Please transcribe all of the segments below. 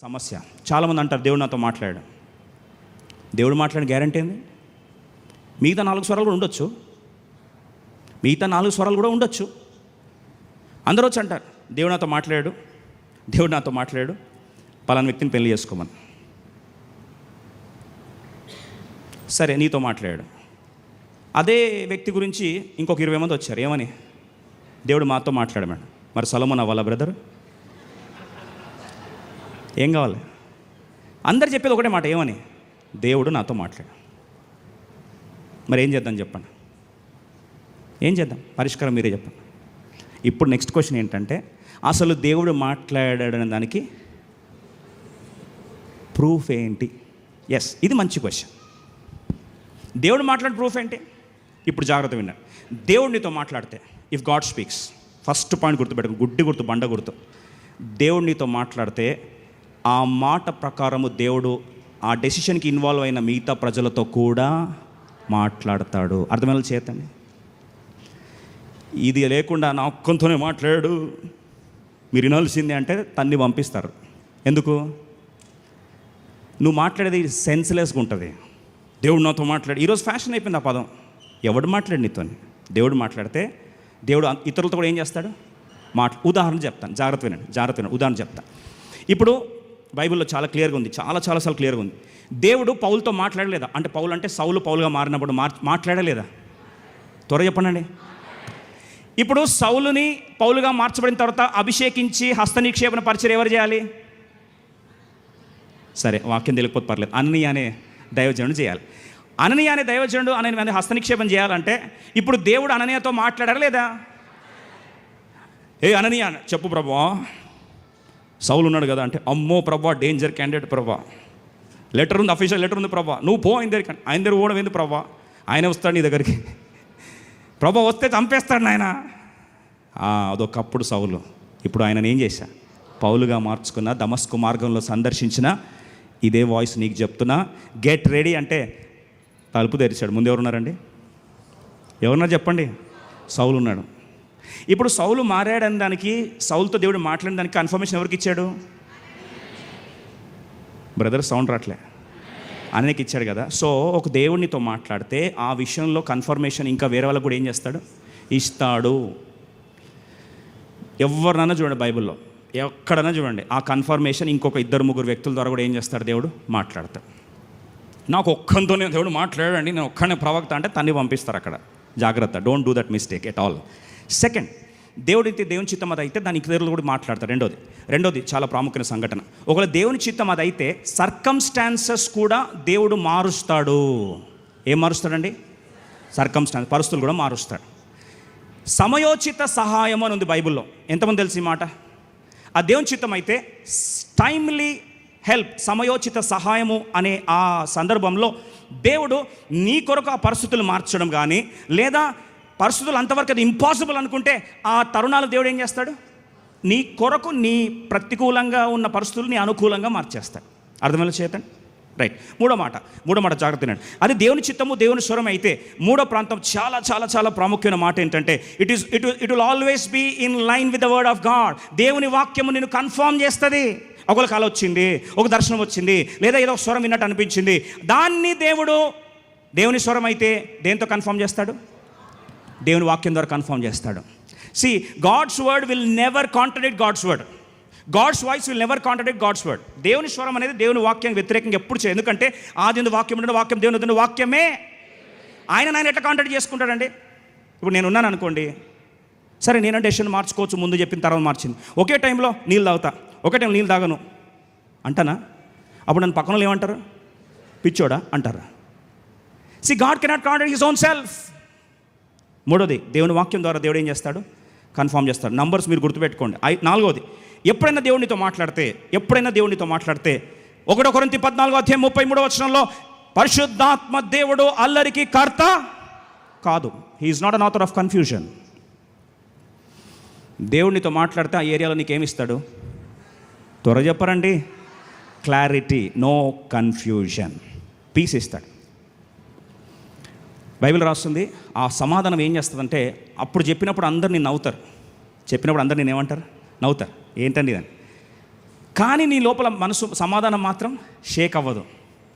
సమస్య. చాలామంది అంటారు దేవుడు నాతో మాట్లాడాడు. దేవుడు మాట్లాడిన గ్యారంటీ ఏంది? మిగతా 4 స్వరాలు కూడా ఉండొచ్చు. అందరూ వచ్చి అంటారు దేవుడు నాతో మాట్లాడాడు, పలానా వ్యక్తిని పెళ్లి చేసుకోమని. సరే, నీతో మాట్లాడాడు. అదే వ్యక్తి గురించి ఇంకొక 20 మంది వచ్చారు. ఏమని? దేవుడు మాతో మాట్లాడమన్నాడు. మరి సొలొమోన్ అవ్వాలా బ్రదర్? ఏం కావాలి? అందరు చెప్పేది ఒకటే మాట, ఏమని? దేవుడు నాతో మాట్లాడు. మరి ఏం చేద్దాం చెప్పండి? ఏం చేద్దాం? పరిష్కారం మీరే చెప్పండి. ఇప్పుడు నెక్స్ట్ క్వశ్చన్ ఏంటంటే, అసలు దేవుడు మాట్లాడాడనే దానికి ప్రూఫ్ ఏంటి? ఇది మంచి క్వశ్చన్. దేవుడు మాట్లాడే ప్రూఫ్ ఏంటి? ఇప్పుడు జాగ్రత్త విన్నాడు. దేవుడు నీతో మాట్లాడితే, if God speaks, first point గుర్తుపెట్టుకో, గుడ్డి గుర్తు, బండ గుర్తు. దేవుడు నీతో మాట్లాడితే ఆ మాట ప్రకారము దేవుడు ఆ డెసిషన్కి ఇన్వాల్వ్ అయిన మిగతా ప్రజలతో కూడా మాట్లాడతాడు. అర్థమైన చేతండి. ఇది లేకుండా నా ఒక్కంతోనే మాట్లాడు, మీరు వినాల్సిందే అంటే తన్ని పంపిస్తారు. ఎందుకు? నువ్వు మాట్లాడేది సెన్స్లెస్గా ఉంటుంది. దేవుడు నాతో మాట్లాడు. ఈరోజు ఫ్యాషన్ అయిపోయింది ఆ పదం. ఎవడు మాట్లాడు నీతో? దేవుడు మాట్లాడితే దేవుడు ఇతరులతో కూడా ఏం చేస్తాడు? ఉదాహరణ చెప్తాను, జాగ్రత్త వినండి. ఉదాహరణ చెప్తాను. ఇప్పుడు బైబిల్లో చాలా క్లియర్గా ఉంది, చాలాసార్లు క్లియర్గా ఉంది. దేవుడు పౌలుతో మాట్లాడలేదా? అంటే పౌలు అంటే సౌలు పౌలుగా మారినప్పుడు మాట్లాడలేదా? త్వరగా చెప్పండి. ఇప్పుడు సౌలుని పౌలుగా మార్చబడిన తర్వాత అభిషేకించి హస్తనిక్షేపణ పరిచయం ఎవరు చేయాలి? సరే, వాక్యం తెలియకపోతే పర్లేదు, అననీయ అనే దైవజనుడు చేయాలి. అననీయ అనే దైవజనుడు అనే హస్తనిక్షేపం చేయాలంటే ఇప్పుడు దేవుడు అననీయతో మాట్లాడారా లేదా? ఏ అననీయ చెప్పు ప్రభువా, సౌలు ఉన్నాడు కదా అంటే, అమ్మో ప్రభా, డేంజర్ క్యాండిడేట్ ప్రభా, లెటర్ ఉంది, అఫీషియల్ లెటర్ ఉంది ప్రభా, నువ్వు పో ఆయన దగ్గర పోవడం ఏంది ప్రభా, ఆయన వస్తాడు నీ దగ్గరికి, ప్రభా వస్తే చంపేస్తాడు నాయన. అదొకప్పుడు సౌలు. ఇప్పుడు ఆయన ఏం చేశా? పౌలుగా మార్చుకున్న, దమస్కు మార్గంలో సందర్శించిన, ఇదే వాయిస్ నీకు చెప్తున్నా, గెట్ రెడీ అంటే తలుపు తెరిచాడు. ముందు ఎవరున్నారండి? ఎవరున్నారు చెప్పండి? సౌలు ఉన్నాడు. ఇప్పుడు సౌలు మారాడని దానికి, సౌలుతో దేవుడు మాట్లాడిన దానికి కన్ఫర్మేషన్ ఎవరికి ఇచ్చాడు? బ్రదర్ సౌండ్ రాట్లే, అనేకి ఇచ్చాడు కదా. సో ఒక దేవుడినితో మాట్లాడితే ఆ విషయంలో కన్ఫర్మేషన్ ఇంకా వేరే వాళ్ళకు కూడా ఏం చేస్తాడు? ఇస్తాడు. ఎవరినైనా చూడండి, బైబిల్లో ఎక్కడైనా చూడండి, ఆ కన్ఫర్మేషన్ ఇంకొక 2-3 వ్యక్తుల ద్వారా కూడా ఏం చేస్తాడు? దేవుడు మాట్లాడతాడు. నాకు ఒక్కంతోనే దేవుడు మాట్లాడండి, నేను ఒక్కనే ప్రవక్త అంటే తన్ని పంపిస్తారు అక్కడ. జాగ్రత్త, don't do that mistake at all. Second, దేవుని చిత్తం అది అయితే దాని ఇతరులు కూడా మాట్లాడతారు. రెండోది చాలా ప్రాముఖ్యమైన సంఘటన. ఒకవేళ దేవుని చిత్తం అది అయితే సర్కమ్స్టాన్సెస్ కూడా దేవుడు మారుస్తాడు. ఏం మారుస్తాడండి? పరిస్థితులు కూడా మారుస్తాడు. సమయోచిత సహాయం అని ఉంది బైబిల్లో. ఎంతమంది తెలిసి ఈ మాట? ఆ దేవుని చిత్తం అయితే టైమ్లీ హెల్ప్, సమయోచిత సహాయము అనే ఆ సందర్భంలో దేవుడు నీ కొరకు ఆ పరిస్థితులు మార్చడం కానీ, లేదా పరిస్థితులు అంతవరకు అది ఇంపాసిబుల్ అనుకుంటే ఆ తరుణాలు దేవుడు ఏం చేస్తాడు? నీ కొరకు, నీ ప్రతికూలంగా ఉన్న పరిస్థితులు నీ అనుకూలంగా మార్చేస్తాడు. అర్థమేలా చేతండి. రైట్. మూడో మాట జాగ్రత్త వినండి. అది దేవుని చిత్తము, దేవుని స్వరం అయితే మూడో ప్రాంతం చాలా చాలా చాలా ప్రాముఖ్యమైన మాట ఏంటంటే, it will always be in line with the word of God. దేవుని వాక్యము నేను కన్ఫర్మ్ చేస్తుంది. ఒకవేళ కాలం వచ్చింది, ఒక దర్శనం వచ్చింది, లేదా ఏదో ఒక స్వరం విన్నట్టు అనిపించింది, దాన్ని దేవుని స్వరం అయితే దేంతో కన్ఫర్మ్ చేస్తాడు? దేవుని వాక్యం ద్వారా కన్ఫర్మ్ చేస్తాడు. God's word will never contradict God's word. God's voice will never contradict God's word. దేవుని స్వరం అనేది దేవుని వాక్యానికి వ్యతిరేకంగా ఎప్పుడు చేయదు. ఎందుకంటే ఆది వాక్యం ఉండే వాక్యం దేవుని వాక్యమే. ఆయన ఎట్లా కాంట్రడిక్ట్ చేసుకుంటాడండి? ఇప్పుడు నేను ఉన్నాను అనుకోండి, సరే నేనంటే డెసిషన్ మార్చుకోవచ్చు, ముందు చెప్పిన తర్వాత మార్చింది. ఒకే టైంలో నీళ్ళు తాగుతా, ఒకే టైంలో నీళ్ళు తాగను అంటానా? అప్పుడు నన్ను పక్కన ఏమంటారు? పిచ్చోడా అంటారు. God cannot contradict his own self. మూడోది, దేవుని వాక్యం ద్వారా దేవుడు ఏం చేస్తాడు? కన్ఫర్మ్ చేస్తాడు. నంబర్స్ మీరు గుర్తుపెట్టుకోండి. నాలుగోది, ఎప్పుడైనా దేవునితో మాట్లాడితే 1 కొరింథీ 14:33 పరిశుద్ధాత్మ దేవుడు అల్లరికి కర్త కాదు. He is not an author of confusion. దేవునితో మాట్లాడితే ఆ ఏరియాలో నీకేమిస్తాడు? త్వరగా చెప్పరండి. క్లారిటీ, నో కన్ఫ్యూజన్, పీస్ ఇస్తాడు. బైబిల్ రాస్తుంది. ఆ సమాధానం ఏం చేస్తుందంటే, అప్పుడు చెప్పినప్పుడు అందరు నేను నవ్వుతారు, ఏమంటారు? నవ్వుతారు. ఏంటండి ఇదని? కానీ నీ లోపల మనసు సమాధానం మాత్రం షేక్ అవ్వదు.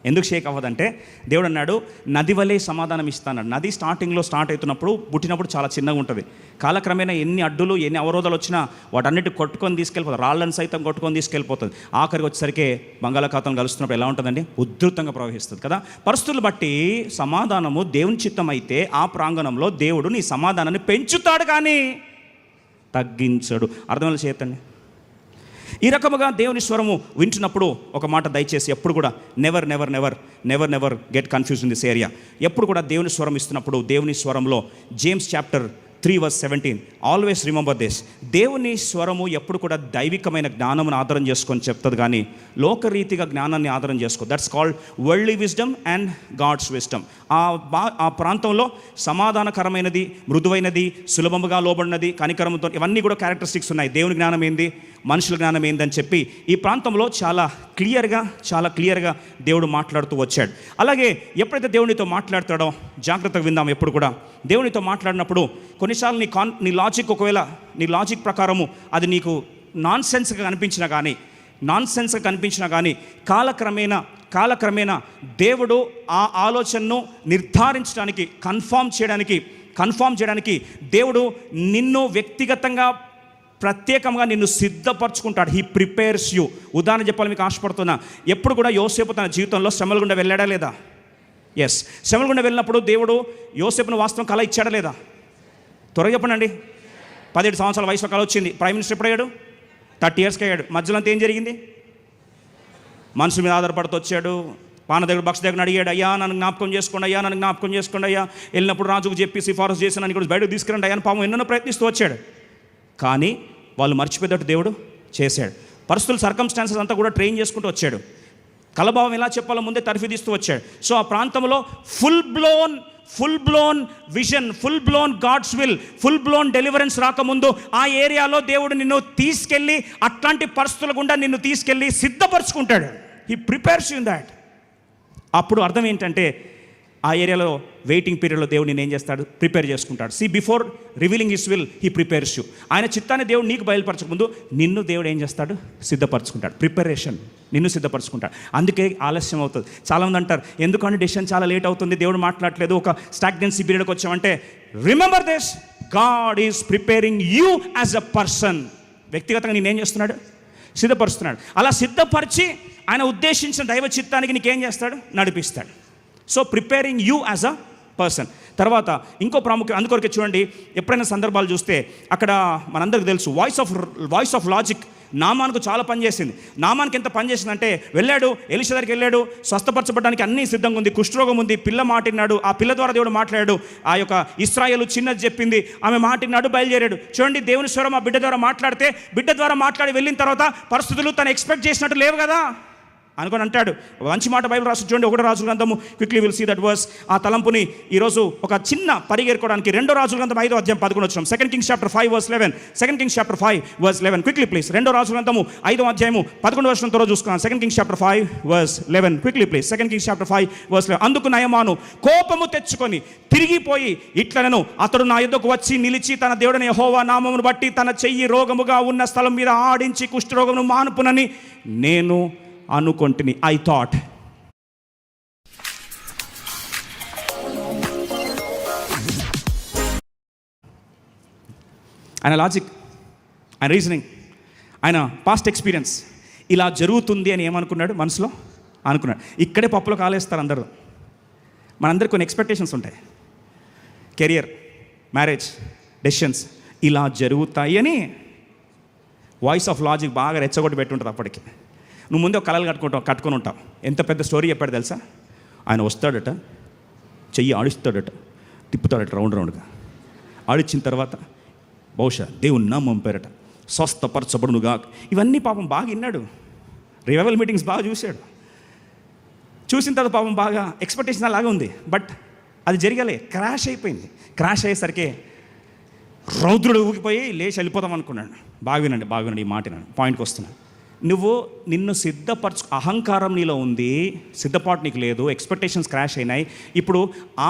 ఎందుకు షేక్ అవ్వదంటే దేవుడు అన్నాడు, నది వలె సమాధానం ఇస్తాడు. నది స్టార్టింగ్లో స్టార్ట్ అవుతున్నప్పుడు పుట్టినప్పుడు చాలా చిన్నగా ఉంటుంది. కాలక్రమేణా ఎన్ని అడ్డులు ఎన్ని అవరోధాలు వచ్చినా వాటన్నిటి కొట్టుకొని తీసుకెళ్ళిపోతుంది. రాళ్ళని సైతం కొట్టుకొని తీసుకెళ్ళిపోతుంది. ఆఖరికి వచ్చేసరికి బంగాళాఖాతం కలుస్తున్నప్పుడు ఎలా ఉంటుందండి? ఉధృతంగా ప్రవహిస్తుంది కదా. పరిస్థితులు బట్టి సమాధానము దేవుని చిత్తం అయితే ఆ ప్రాంగణంలో దేవుడు నీ సమాధానాన్ని పెంచుతాడు కానీ తగ్గించడు. అర్థమయ్యేలా చేతండి. ఈ రకముగా దేవుని స్వరము వింటున్నప్పుడు ఒక మాట దయచేసి ఎప్పుడు కూడా never never never never never get confuse in this area. ఎప్పుడు కూడా దేవుని స్వరం ఇస్తున్నప్పుడు దేవుని స్వరంలో James chapter 3:17 always remember this. దేవుని స్వరము ఎప్పుడు కూడా దైవికమైన జ్ఞానమును ఆధారం చేసుకొని చెప్తుంది కానీ లోకరీతిగా జ్ఞానాన్ని ఆధారం చేసుకో. That's called worldly wisdom and God's wisdom. ఆ ప్రాంతంలో సమాధానకరమైనది, మృదువైనది, సులభముగా లోబడినది, కనికరముతో, ఇవన్నీ కూడా క్యారెక్టరిస్టిక్స్ ఉన్నాయి. దేవుని జ్ఞానం ఏంది, మనుషుల జ్ఞానం ఏందని చెప్పి ఈ ప్రాంతంలో చాలా క్లియర్గా దేవుడు మాట్లాడుతూ వచ్చాడు. అలాగే ఎప్పుడైతే దేవునితో మాట్లాడతాడో జాగ్రత్తగా విందాం. ఎప్పుడు కూడా దేవునితో మాట్లాడినప్పుడు కొన్నిసార్లు నీ లాజిక్, ఒకవేళ నీ లాజిక్ ప్రకారము అది నీకు నాన్ సెన్స్గా కనిపించినా కానీ కాలక్రమేణా దేవుడు ఆ ఆలోచనను నిర్ధారించడానికి, కన్ఫామ్ చేయడానికి దేవుడు నిన్ను వ్యక్తిగతంగా ప్రత్యేకంగా నిన్ను సిద్ధపరచుకుంటాడు. He prepares you. ఉదాహరణ చెప్పాలి మీకు ఆశపడుతున్నా. ఎప్పుడు కూడా యోసేపు తన జీవితంలో శ్రమల గుండా వెళ్ళాడా లేదా? ఎస్. శ్రమల గుండా వెళ్ళినప్పుడు దేవుడు యోసేపును వాస్తవం కళ ఇచ్చాడా లేదా? త్వరగా చెప్పండి. 17 సంవత్సరాల వయసులో కళ వచ్చింది. ప్రైమ్ మినిస్టర్ ఎప్పుడు అయ్యాడు? 30 yearsకి అయ్యాడు. మధ్యలో అంతా ఏం జరిగింది? మనుషుల మీద ఆధారపడుతూ వచ్చాడు. భక్ష దగ్గర అడిగాడు, అయ్యా నన్ను జ్ఞాపకం చేసుకోండి అయ్యా. వెళ్ళినప్పుడు రాజుకు చెప్పి సిఫారసు చేసి నన్ను కూడా బయటకు తీసుకురండి అయ్యా. పాపం ఎన్నో ప్రయత్నిస్తూ వచ్చాడు. కానీ వాళ్ళు మర్చిపోయేటట్టు దేవుడు చేశాడు. పరిస్థితులు, సర్కమ్స్టాన్సెస్ అంతా కూడా ట్రైన్ చేసుకుంటూ వచ్చాడు. కలభావం ఎలా చెప్పాలో ముందే తర్ఫీదిస్తూ వచ్చాడు. సో ఆ ప్రాంతంలో full blown vision, full blown God's will, full blown deliverance రాకముందు ఆ ఏరియాలో దేవుడు నిన్ను తీసుకెళ్ళి అట్లాంటి పరిస్థితుల గుండా నిన్ను తీసుకెళ్ళి సిద్ధపరచుకుంటాడు. He prepares you in that. అప్పుడు అర్థం ఏంటంటే ఆ ఏరియాలో వెయిటింగ్ పీరియడ్లో దేవుడు నేను ఏం చేస్తాడు? ప్రిపేర్ చేసుకుంటాడు. Before revealing his will he prepares you. ఆయన చిత్తాన్ని దేవుడు నీకు బయలుపరచకముందు నిన్ను దేవుడు ఏం చేస్తాడు? సిద్ధపరచుకుంటాడు. ప్రిపరేషన్, నిన్ను సిద్ధపరచుకుంటాడు. అందుకే ఆలస్యం అవుతుంది. చాలామంది అంటారు, ఎందుకంటే డెసిషన్ చాలా లేట్ అవుతుంది, దేవుడు మాట్లాడలేదు, ఒక స్టాగ్నెన్సీ పీరియడ్కి వచ్చామంటే remember this, God is preparing you as a person. వ్యక్తిగతంగా నేనేం చేస్తున్నాడు? సిద్ధపరుస్తున్నాడు. అలా సిద్ధపరిచి ఆయన ఉద్దేశించిన దైవ చిత్తానికి నీకేం చేస్తాడు? నడిపిస్తాడు. So preparing you as a person. తర్వాత ఇంకో ప్రాముఖ్యం, అందుకొరకే చూడండి, ఎప్పుడైనా సందర్భాలు చూస్తే అక్కడ మనందరికీ తెలుసు వాయిస్ ఆఫ్ లాజిక్ నామానికి చాలా పనిచేసింది. నామానికి ఎంత పనిచేసిందంటే వెళ్ళాడు, ఎలీషా దగ్గరికి వెళ్ళాడు, స్వస్థపరచబడడానికి అన్నీ సిద్ధంగా ఉంది, కుష్ఠరోగం ఉంది, పిల్ల మాటిన్నాడు, ఆ పిల్ల ద్వారా దేవుడు మాట్లాడాడు. ఆ యొక్క ఇశ్రాయేలు చిన్నది చెప్పింది, ఆమె మాటిన్నాడు, బయలుదేరాడు. చూడండి, దేవుని స్వరం ఆ బిడ్డ ద్వారా మాట్లాడితే, బిడ్డ ద్వారా మాట్లాడి వెళ్ళిన తర్వాత పరిస్థితులు తను ఎక్స్పెక్ట్ చేసినట్టు లేవు కదా అనుకొని అంటాడు. మంచి మాట బైబిల్ రాసి చూడండి, 1 రాజుల గ్రంథము. Quickly will see that verse. ఆ తలంపుని ఈరోజు ఒక చిన్న పరిగెరుకోవడానికి 2 రాజుల గ్రంథం 5వ అధ్యాయం 11 వచ్చినాం. 2 Kings chapter 5 verse 11. 2 Kings chapter 5 verse 11. Quickly please. 2 రాజుల గ్రంథము 5వ అధ్యాయము 11వ వచనం త్వరగా చూసుకున్నాం. 2 Kings chapter 5 verse 11. Quickly please. 2 Kings chapter 5 verse 11. అందుకు నయమాను కోపము తెచ్చుకొని తిరిగిపోయి ఇట్లనెను, అతడు నా యొద్దకు వచ్చి నిలిచి తన దేవుడైన యెహోవా నామమును బట్టి తన చెయ్యి రోగముగా ఉన్న స్థలం మీద ఆడించి కుష్ఠరోగమును మానుపునని నేను అనుకొంటిని. I thought. ఆయన లాజిక్, ఆయన రీజనింగ్, ఆయన పాస్ట్ ఎక్స్పీరియన్స్ ఇలా జరుగుతుంది అని ఏమనుకున్నాడు? మనసులో అనుకున్నాడు. ఇక్కడే పప్పులో కాలేస్తారు అందరూ. మనందరికీ కొన్ని ఎక్స్పెక్టేషన్స్ ఉంటాయి. కెరియర్, మ్యారేజ్, డెసిషన్స్ ఇలా జరుగుతాయి అని వాయిస్ ఆఫ్ లాజిక్ బాగా రెచ్చగొట్టి పెట్టుంటుంది. అప్పటికి నువ్వు ముందే ఒక కళలు కట్టుకొని ఉంటావు. ఎంత పెద్ద స్టోరీ చెప్పాడు తెలుసా? ఆయన వస్తాడట, చెయ్యి ఆడిస్తాడట, తిప్పుతాడట రౌండ్గా. ఆడిచ్చిన తర్వాత బహుశా దేవుని నామం పేరట స్వస్థపరచబడునుగా. ఇవన్నీ పాపం బాగా విన్నాడు. రివైవల్ మీటింగ్స్ బాగా చూశాడు. చూసిన తర్వాత పాపం బాగా ఎక్స్పెక్టేషన్ అలాగే ఉంది. బట్ అది జరగాలి. క్రాష్ అయిపోయింది. క్రాష్ అయ్యేసరికి రౌద్రుడు ఊగిపోయి లేచి వెళ్ళిపోదాం అనుకున్నాడు. బాగా వినండి ఈ మాట. పాయింట్కి వస్తున్నాను. నువ్వు నిన్ను అహంకారం నీలో ఉంది, సిద్ధపాటు నీకు లేదు, ఎక్స్పెక్టేషన్స్ క్రాష్ అయినాయి. ఇప్పుడు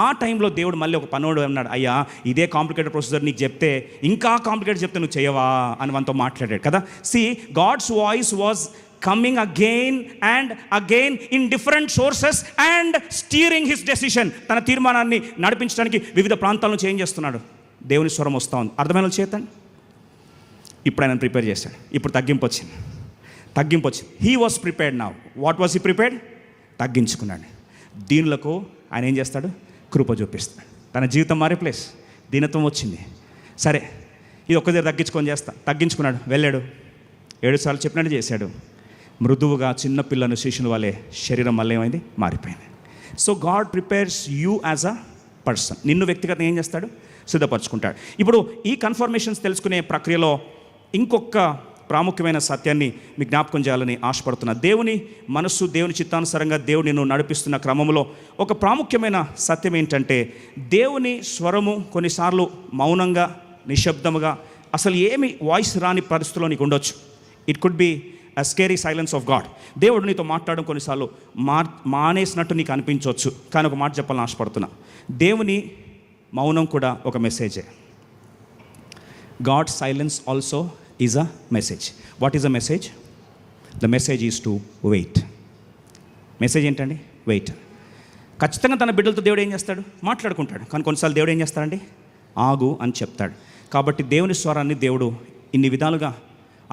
ఆ టైంలో దేవుడు మళ్ళీ ఒక పనోడు అన్నాడు, అయ్యా ఇదే కాంప్లికేటెడ్ ప్రొసీజర్ నీకు చెప్తే, ఇంకా కాంప్లికేటెడ్ చెప్తే నువ్వు చేయవా అని మనతో మాట్లాడాడు కదా. God's voice was coming again and again in different sources and steering his decision. తన తీర్మానాన్ని నడిపించడానికి వివిధ ప్రాంతాలను చేంజ్ చేస్తున్నాడు. దేవుని స్వరం వస్తూ ఉంది. అర్థమైన చేతండి. ఇప్పుడు ఆయన ప్రిపేర్ చేశాడు. ఇప్పుడు తగ్గింపు వచ్చింది. He was prepared now. What was he prepared? తగ్గించుకున్నాడు. దీనులకు ఆయన ఏం చేస్తాడు? కృప చూపిస్తాడు. తన జీవితం మారే ప్లేస్, దీనత్వం వచ్చింది. సరే, ఇది ఒక్క దగ్గర తగ్గించుకున్నాడు. వెళ్ళాడు. 7 సార్లు చెప్పినట్టు చేశాడు. మృదువుగా చిన్న పిల్లను శిష్యుల వల్లే శరీరం మళ్ళీ ఏమైంది? మారిపోయింది. So God prepares you as a person. నిన్ను వ్యక్తిగతంగా ఏం చేస్తాడు? సిద్ధపరచుకుంటాడు. ఇప్పుడు ఈ కన్ఫర్మేషన్స్ తెలుసుకునే ప్రక్రియలో ఇంకొక ప్రాముఖ్యమైన సత్యాన్ని మీ జ్ఞాపకం చేయాలని ఆశపడుతున్నా. దేవుని మనస్సు, దేవుని చిత్తానుసారంగా దేవుని నువ్వు నడిపిస్తున్న క్రమంలో ఒక ప్రాముఖ్యమైన సత్యం ఏంటంటే, దేవుని స్వరము కొన్నిసార్లు మౌనంగా, నిశ్శబ్దముగా, అసలు ఏమి వాయిస్ రాని పరిస్థితిలో నీకు ఉండొచ్చు. It could be a scary silence of God. దేవుడు నీతో మాట్లాడడం కొన్నిసార్లు మానేసినట్టు నీకు అనిపించవచ్చు. కానీ ఒక మాట చెప్పాలని ఆశపడుతున్నా, దేవుని మౌనం కూడా ఒక మెసేజే. God silence also is a message. What is a message? The message is to wait. Message ఏంటండి? వెయిట్. ఖచ్చితంగా తన బిడ్డలతో దేవుడు ఏం చేస్తాడు? మాట్లాడుకుంటాడు. కానీ కొన్నిసార్లు దేవుడు ఏం చేస్తాడండి? ఆగు అని చెప్తాడు. కాబట్టి దేవుని స్వరాన్ని దేవుడు ఇన్ని విధాలుగా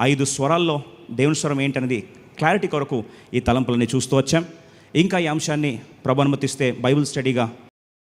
5 స్వరాల్లో దేవుని స్వరం ఏంటనేది క్లారిటీ కొరకు ఈ తలంపులని చూస్తూ వచ్చాం. ఇంకా ఈ అంశాన్ని ప్రభు అనుమతిస్తే బైబిల్ స్టడీగా